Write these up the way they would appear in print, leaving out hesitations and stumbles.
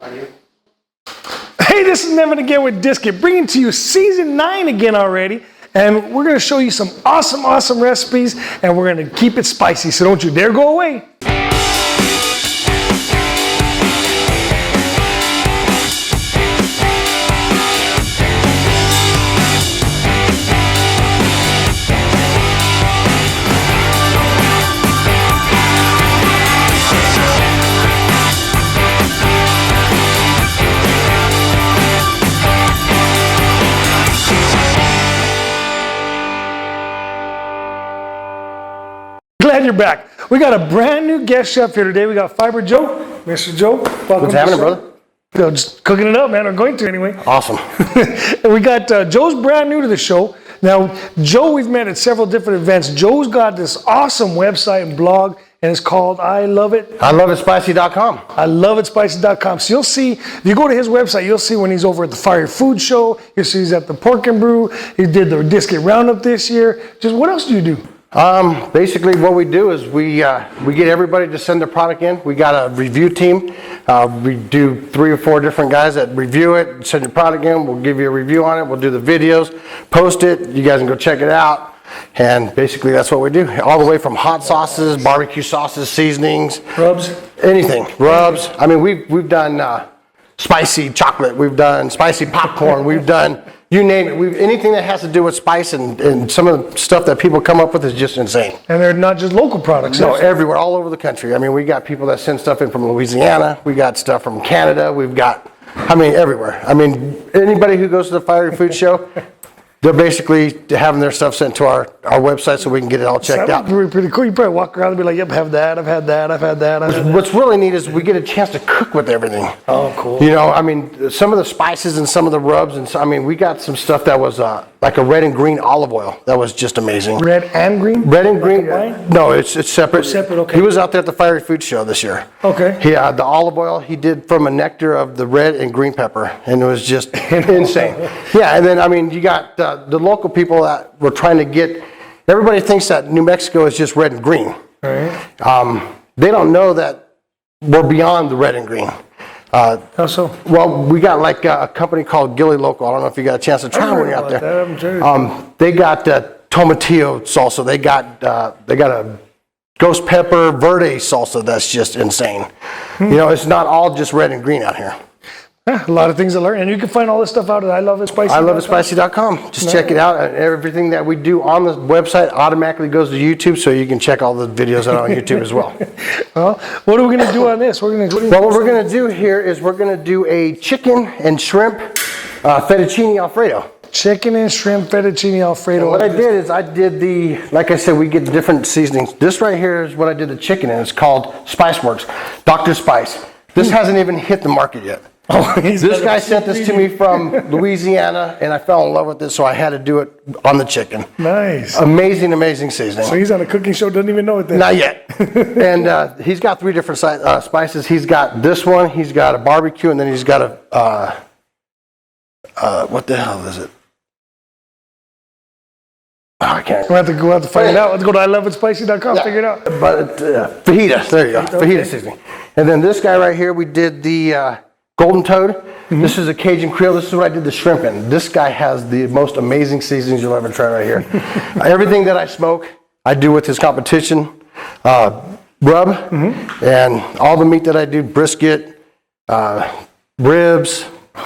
Hey, this is Never Again with Disket, bringing to you season 9 again already. And we're going to show you some awesome recipes, and we're going to keep it spicy, so don't you dare go away. Glad you're back. We got a brand new guest chef here today. We got Fiber Joe. Mr. Joe, welcome. What's happening, brother? Just cooking it up, man. I'm going to anyway. Awesome. And we got Joe's brand new to the show. Now, Joe, we've met at several different events. Joe's got this awesome website and blog, and it's called I Love It. ILoveItSpicy.com. ILoveItSpicy.com. So you'll see, if you go to his website, you'll see when he's over at the Fire Food Show. You'll see he's at the Pork and Brew. He did the Disket Roundup this year. Just what else do you do? Basically what we do is we get everybody to send their product in. We got a review team. We do 3 or 4 different guys that review it, send your product in. We'll give you a review on it. We'll do the videos, post it. You guys can go check it out. And basically that's what we do. All the way from hot sauces, barbecue sauces, seasonings. Rubs? Anything. Rubs. I mean, we've done spicy chocolate. We've done spicy popcorn. We've done... You name it. Anything that has to do with spice and some of the stuff that people come up with is just insane. And they're not just local products. No, everywhere, all over the country. I mean, we got people that send stuff in from Louisiana. We got stuff from Canada. We've got, everywhere. I mean, anybody who goes to the Fiery Food Show, they're basically having their stuff sent to our website so we can get it all checked out. Pretty cool. You probably walk around and be like, yep, have that, I've had that, I've had that. What's really neat is we get a chance to cook with everything. Oh, cool. You know, I mean, some of the spices and some of the rubs, and so, I mean, we got some stuff that was like a red and green olive oil. That was just amazing. Red and green? Red and green. No, it's separate. Oh, separate, okay. He was out there at the Fiery Food Show this year. Okay. The olive oil he did from a nectar of the red and green pepper, and it was just insane. Yeah, and then, I mean, you got the local people that were trying to get, everybody thinks that New Mexico is just red and green. All right. They don't know that we're beyond the red and green. How so? Well, we got like a company called Gilly Local. I don't know if you got a chance to try when you're out there. They got tomatillo salsa. They got a ghost pepper verde salsa that's just insane. You know, it's not all just red and green out here. Yeah, a lot of things to learn, and you can find all this stuff out at ILoveItSpicy.com. ILoveItSpicy.com. Just check it out. And everything that we do on the website automatically goes to YouTube, so you can check all the videos out on YouTube as well. Well, what are we going to do on this? What we're going to do here is we're going to do a chicken and shrimp fettuccine Alfredo. Chicken and shrimp fettuccine Alfredo. And what I did is I did like I said, we get different seasonings. This right here is what I did the chicken in. It's called Spice Works, Dr. Spice. This hasn't even hit the market yet. Oh, this guy sent this to me from Louisiana, and I fell in love with it, so I had to do it on the chicken. Nice. Amazing seasoning. So he's on a cooking show, doesn't even know it then. Not yet. And he's got 3 different spices. He's got this one, he's got a barbecue, and then he's got a, what the hell is it? Oh, I can't. We'll have to find it out. Let's go to ILoveItSpicy.com, figure it out. But fajita, there you go, fajita seasoning. And then this guy right here, we did the Golden Toad. Mm-hmm. This is a Cajun Creole. This is what I did the shrimp in. This guy has the most amazing seasonings you'll ever try right here. Everything that I smoke, I do with his competition. Rub, and all the meat that I do, brisket, ribs,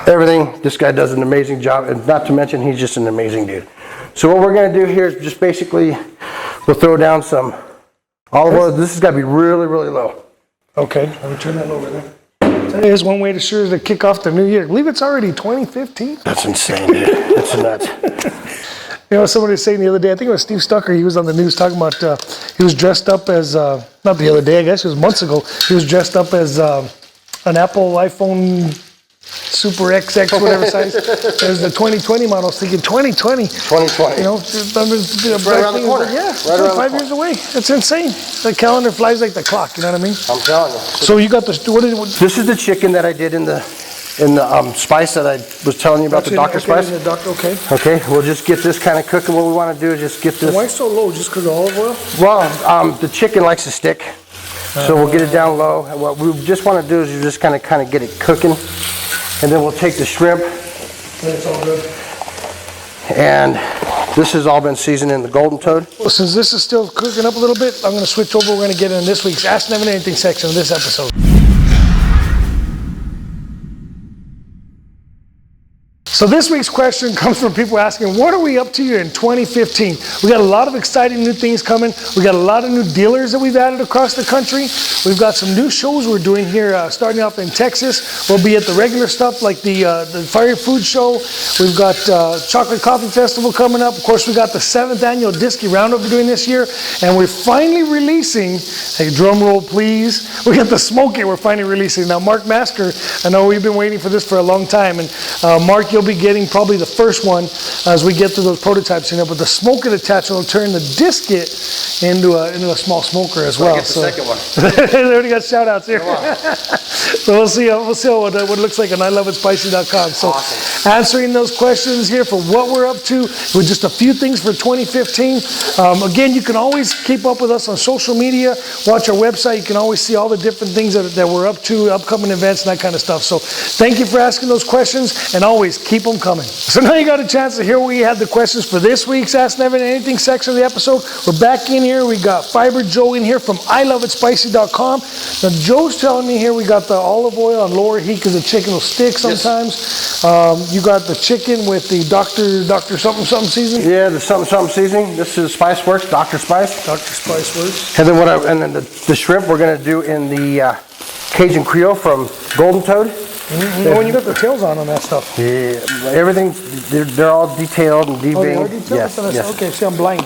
everything. This guy does an amazing job, and not to mention he's just an amazing dude. So what we're going to do here is just basically, we'll throw down some olive oil. This has got to be really low. Okay, let me turn that over there. That is one way to kick off the new year. I believe it's already 2015. That's insane, dude. That's nuts. You know, somebody was saying the other day, I think it was Steve Stucker, he was on the news talking about, he was dressed up as, not the other day, I guess it was months ago, he was dressed up as an Apple iPhone Super XX, whatever size. It was the 2020 model. I was thinking 2020. 2020. You know, right around the corner. Yeah, right around 5 years away. That's insane. The calendar flies like the clock. You know what I mean? I'm telling you. So you got the This is the chicken that I did in the spice that I was telling you about, the Dr. Spice. Okay, we'll just get this kind of cooking. What we want to do is just get this. Why so low? Just because of olive oil? Well, the chicken likes to stick. So we'll get it down low. And what we just want to do is you just kind of get it cooking. And then we'll take the shrimp. It's all good. And this has all been seasoned in the golden toad. Well, since this is still cooking up a little bit, I'm going to switch over. We're going to get in this week's Ask Never Anything section of this episode. So this week's question comes from people asking, what are we up to in 2015? We got a lot of exciting new things coming. We got a lot of new dealers that we've added across the country. We've got some new shows we're doing here, starting off in Texas. We'll be at the regular stuff like the Fire Food Show. We've got Chocolate Coffee Festival coming up. Of course, we got the 7th annual Disky Roundup we're doing this year. And we're finally releasing, hey, drum roll please, we got the Smoke It we're finally releasing. Now, Mark Masker, I know we've been waiting for this for a long time. And Mark, you'll be getting probably the first one as we get through those prototypes. But the Smoke It attachment will turn the Disket into a small smoker as well. Get the second one. They already got shout outs here. So we'll see what it looks like on iloveitspicy.com. So awesome. Answering those questions here for what we're up to with just a few things for 2015. Again, you can always keep up with us on social media, watch our website. You can always see all the different things that we're up to, upcoming events and that kind of stuff. So thank you for asking those questions, and always keep them coming. So now you got a chance to hear we had the questions for this week's Ask Never Anything section of the episode. We're back in here. We got Fiber Joe in here from iloveitspicy.com. Now Joe's telling me here we got the olive oil on lower heat because the chicken will stick sometimes. Yes. You got the chicken with the Dr. something seasoning? Yeah, the something seasoning. This is Spice Works, Dr. Spice. Dr. Spice Works. And then the shrimp we're going to do in the Cajun Creole from Golden Toad. Mm-hmm. When you got the tails on that stuff. Yeah, everything, they're all detailed and they are deboned. detailed? Yes. Okay, see, I'm blind.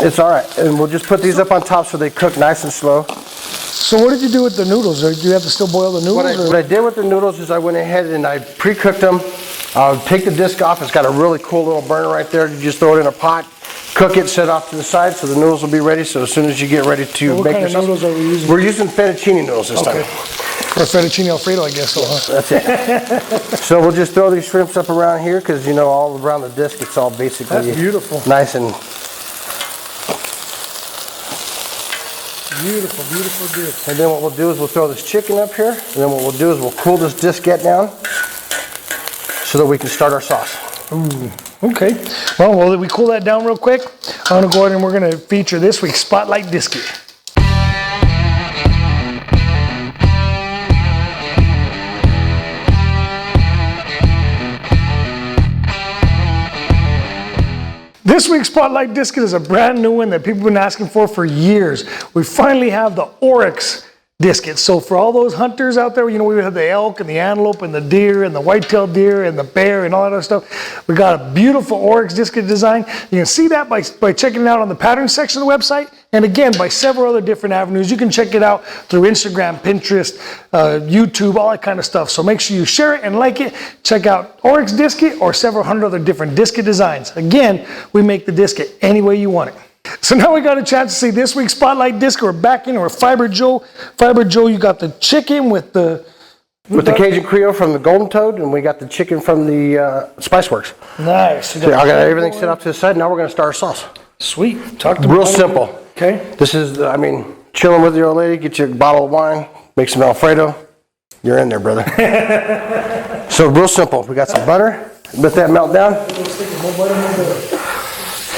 It's all right. And we'll just put these up on top so they cook nice and slow. So what did you do with the noodles? Or do you have to still boil the noodles? What I did with the noodles is I went ahead and I pre-cooked them. Take the disc off. It's got a really cool little burner right there. You just throw it in a pot, cook it, set off to the side so the noodles will be ready. So as soon as you get ready to what make kind of noodles are we using? We're using fettuccine noodles this time. Or Fettucini Alfredo, I guess. So, huh? That's it. So we'll just throw these shrimps up around here because, all around the disc it's all basically that's beautiful. Nice and... Beautiful disc. And then what we'll do is we'll throw this chicken up here. And then what we'll do is we'll cool this diskette down so that we can start our sauce. Ooh, okay. Well, while we cool that down real quick, I'm going to go ahead and we're going to feature this week's Spotlight Disky. This week's Spotlight Disket is a brand new one that people have been asking for years. We finally have the Oryx Disket. So for all those hunters out there, we have the elk and the antelope and the deer and the white-tailed deer and the bear and all that other stuff. We got a beautiful Oryx Disket design. You can see that by checking it out on the pattern section of the website. And again, by several other different avenues. You can check it out through Instagram, Pinterest, YouTube, all that kind of stuff. So make sure you share it and like it. Check out Oryx Disket or several hundred other different Disket designs. Again, we make the Disket any way you want it. So now we got a chance to see this week's Spotlight Disc. We're back in with Fiber Joe. Fiber Joe, you got the chicken with the Cajun Creole from the Golden Toad, and we got the chicken from the Spice Works. Nice. So I got everything set up to the side. Now we're going to start our sauce. Sweet. Talk to me. Real simple. Okay. This is, chilling with your old lady, get you a bottle of wine, make some Alfredo. You're in there, brother. So real simple. We got some butter. Let that melt down.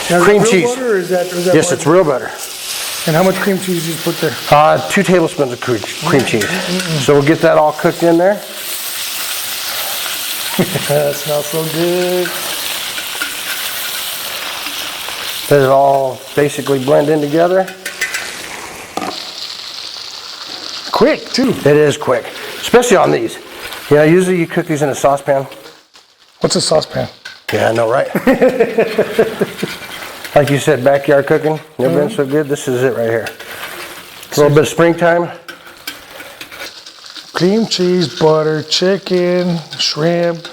Now, cream is that real cheese. Butter or is that Yes, butter? It's real butter. And how much cream cheese did you put there? 2 tablespoons of cream cheese. So we'll get that all cooked in there. That smells so good. Let it all basically blend in together. Quick, too. It is quick, especially on these. Usually you cook these in a saucepan. What's a saucepan? Yeah, I know, right? Like you said, backyard cooking. Never been so good. This is it right here. A little bit of springtime. Cream cheese, butter, chicken, shrimp.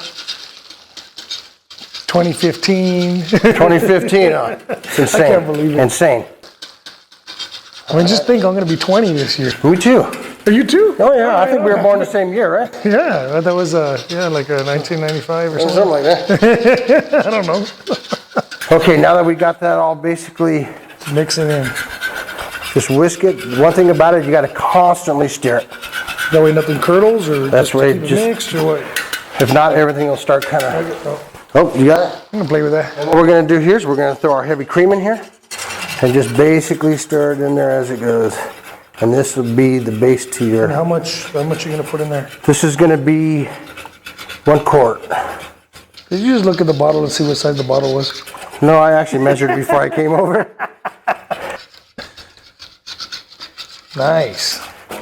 2015. 2015, huh? It's insane. I can't believe it. Insane. Just think I'm going to be 20 this year. Me too. Are you too? Oh yeah, I think we were born the same year, right? Yeah, that was like a 1995 or something. Something like that. I don't know. Okay, now that we got that all basically Mix it in. Just whisk it. One thing about it, you got to constantly stir it. That way nothing curdles, or That's just right, keep it just- mixed, or what? If not, everything will start kind of... Oh, you got it? I'm gonna play with that. And what we're going to do here is we're going to throw our heavy cream in here and just basically stir it in there as it goes. And this will be the base to And your... how much are you gonna put in there? This is going to be 1 quart. Did you just look at the bottle and see what size the bottle was? No, I actually measured before I came over. Nice.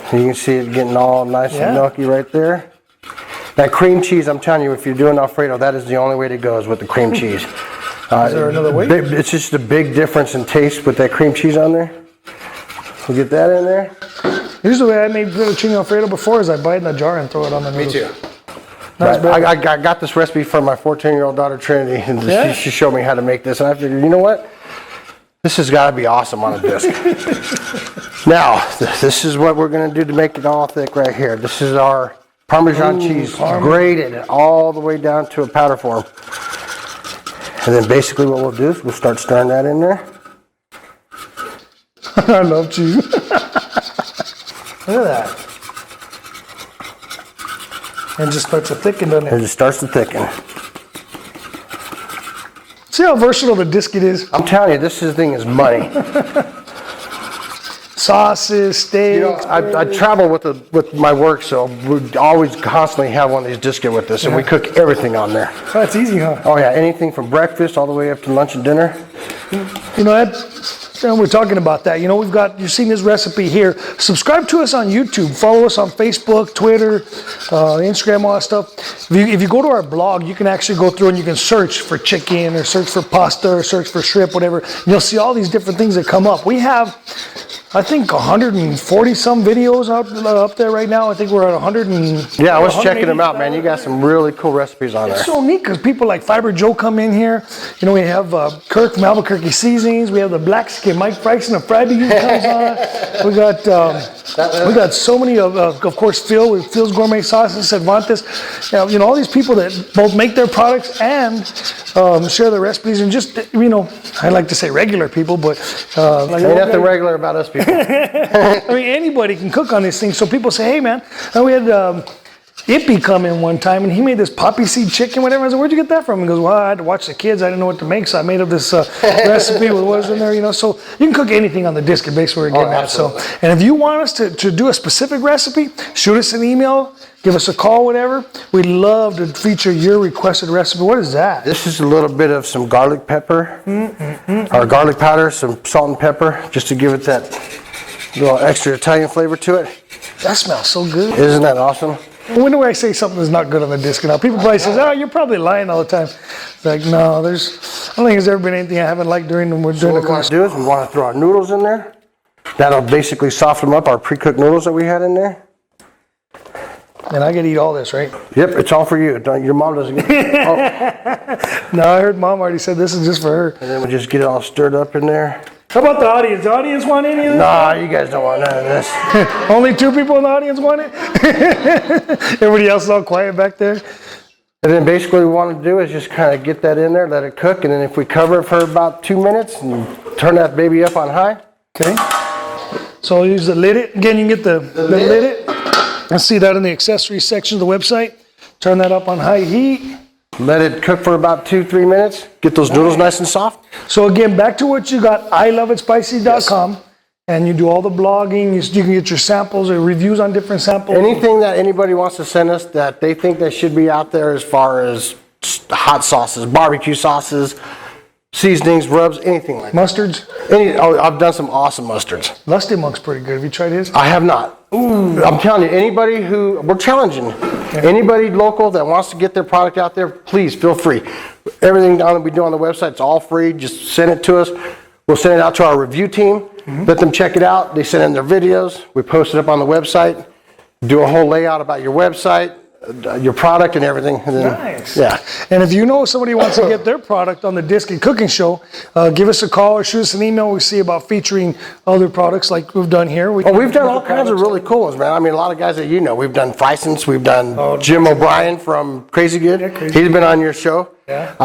So you can see it getting all nice Yeah. and milky right there. That cream cheese, I'm telling you, if you're doing Alfredo, that is the only way to go is with the cream cheese. Is there another way? It's just a big difference in taste with that cream cheese on there. We'll get that in there. Here's the way I made fettuccine Alfredo before: is I buy it in a jar and throw it on the noodles. Nice, Right. I got this recipe from my 14-year-old daughter Trinity, and Yeah. she showed me how to make this, and I figured, you know what? This has got to be awesome on a disc. Now, this is what we're going to do to make it all thick right here. This is our Parmesan cheese, grated all the way down to a powder form. And then basically what we'll do is we'll start stirring that in there. I love cheese. Look at that. And just starts to thicken, doesn't And it? it starts to thicken. See how versatile the disc it is? I'm telling you, this thing is money. Sauces, steaks. You know, I travel with my work, so we always constantly have one of these discs with us, and we cook everything on there. Oh, that's easy, huh? Oh yeah, anything from breakfast all the way up to lunch and dinner. You know, and we're talking about that. You know, you've seen this recipe here. Subscribe to us on YouTube. Follow us on Facebook, Twitter, Instagram, all that stuff. If you go to our blog, you can actually go through and you can search for chicken or search for pasta or search for shrimp, whatever. And you'll see all these different things that come up. We have, I think, 140 some videos up there right now. I think we're at 100 and... Yeah, I was checking them out, man. You got some really cool recipes on there. It's so neat because people like Fiber Joe come in here. You know, we have Kirk from Albuquerque Seasonings. We have the Black Skin Mike Bryson of Friday comes on. We got so many of course, Phil with Phil's Gourmet Sauces, Cervantes. You know, all these people that both make their products and share their recipes, and just, you know, I like to say regular people, but like Ain't nothing regular about us people. I mean, anybody can cook on these things. So people say, hey, man, we had Ippy come in one time, and he made this poppy seed chicken, whatever. I said, where'd you get that from? He goes, well, I had to watch the kids. I didn't know what to make, so I made up this recipe with what was in there, you know. So you can cook anything on the disc, basically we're getting at. So, and if you want us to do a specific recipe, shoot us an email, give us a call, whatever. We'd love to feature your requested recipe. What is that? This is a little bit of some garlic pepper, or garlic powder, some salt and pepper, just to give it that little extra Italian flavor to it. That smells so good. Isn't that awesome? When do I say something is not good on the disc? Now, people probably say, oh, you're probably lying all the time. It's like, no, I don't think there's ever been anything I haven't liked during the What we want to do is we want to throw our noodles in there. That'll basically soften them up, our pre-cooked noodles that we had in there. And I get to eat all this, right? Yep, it's all for you. Your mom doesn't get it. No, I heard Mom already said this is just for her. And then we just get it all stirred up in there. How about the audience? The audience want any of this? Nah, you guys don't want none of this. Only 2 people in the audience want it? Everybody else is all quiet back there? And then basically what we want to do is just kind of get that in there, let it cook, and then if we cover it for about 2 minutes and turn that baby up on high. Okay. So I'll use the lid it. Again, you can get the lid it. I see that in the accessories section of the website. Turn that up on high heat. Let it cook for about 2-3 minutes. Get those noodles nice and soft. So again, back to what you got, iloveitspicy.com. Yes. And you do all the blogging. You can get your samples or reviews on different samples. Anything that anybody wants to send us that they think that should be out there as far as hot sauces, barbecue sauces, seasonings, rubs, anything like that. Mustards? I've done some awesome mustards. Lusty Monk's pretty good. Have you tried his? I have not. Ooh. I'm telling you, anybody we're challenging. Okay. Anybody local that wants to get their product out there, please feel free. Everything we do on the website, it's all free. Just send it to us. We'll send it out to our review team. Let them check it out. They send in their videos. We post it up on the website. Do a whole layout about your website, your product, and everything. And then, nice. Yeah. And if you know somebody wants to get their product on the Disc and Cooking Show, give us a call or shoot us an email. We see about featuring other products like we've done here. We've done all kinds of really cool ones, man. I mean, a lot of guys that you know. We've done Fryson's. We've done Jim O'Brien from Crazy Good. Yeah, Crazy. He's been on your show. Yeah.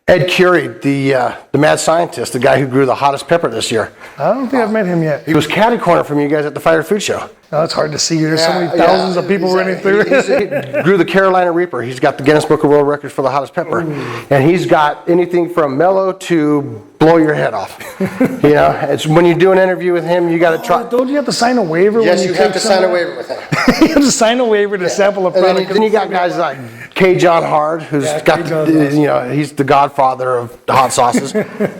Ed Curie, the mad scientist, the guy who grew the hottest pepper this year. I don't think I've met him yet. He was catty corner from you guys at the Fire Food Show. No, it's hard to see. There's so many thousands of people running through. He grew the Carolina Reaper. He's got the Guinness Book of World Records for the hottest pepper. And he's got anything from mellow to blow your head off. You know, it's when you do an interview with him, you got to try. Don't you have to sign a waiver? Yes, when you have to sign a waiver with him. You have to sign a waiver to sample a product. Then you got guys like K. John Hard, who's got, you know, he's the godfather of hot sauces.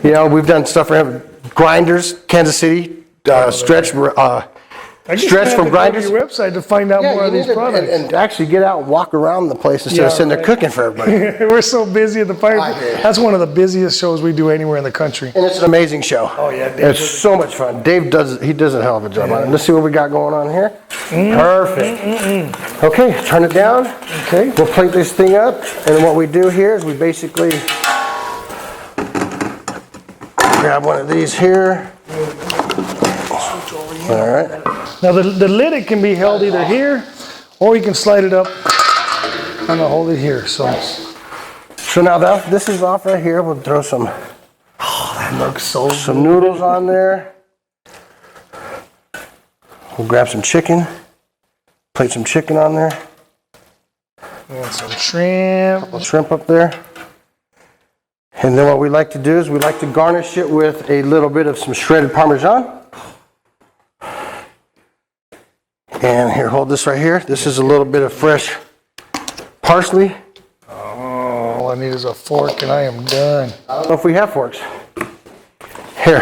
You know, we've done stuff for him. Grinders, Kansas City, Stretch from Grinders. Your website to find out more of these products. And actually get out and walk around the place instead of sitting there cooking for everybody. We're so busy at the fire. That's one of the busiest shows we do anywhere in the country. And it's an amazing show. Oh yeah, it's so much fun. Dave does a hell of a job on it. Let's see what we got going on here. Perfect. Okay, turn it down. Okay. We'll plate this thing up, and what we do here is we basically grab one of these here. All right. Now the lid, it can be held either here, or you can slide it up and I'll hold it here. So now this is off right here. We'll throw some. Oh, that looks so some noodles on there. We'll grab some chicken. Plate some chicken on there. And some shrimp. Shrimp up there. And then what we like to do is we like to garnish it with a little bit of some shredded parmesan. And here, hold this right here. This is a little bit of fresh parsley. Oh, all I need is a fork and I am done. I don't know if we have forks. Here.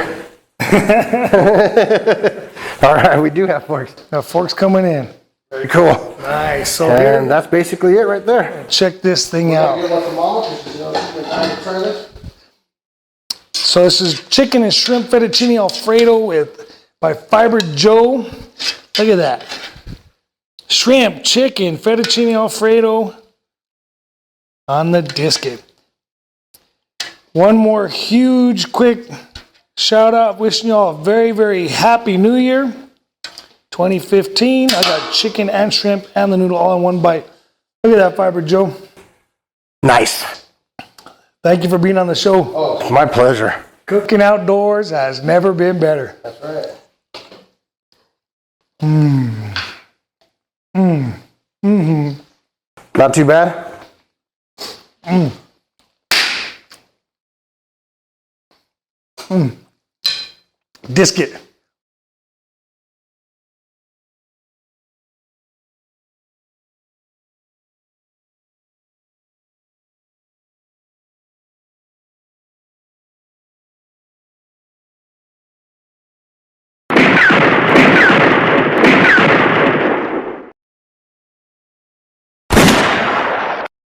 All right, we do have forks. Now forks coming in. Very cool. Nice. So and that's basically it right there. Check this thing out. So this is chicken and shrimp fettuccine Alfredo by Fiber Joe. Look at that. Shrimp, chicken, fettuccine Alfredo on the disket. One more huge, quick shout out. Wishing you all a very, very happy new year. 2015. I got chicken and shrimp and the noodle all in one bite. Look at that, Fiber Joe. Nice. Thank you for being on the show. Oh, my pleasure. Cooking outdoors has never been better. That's right. Not too bad? Disket.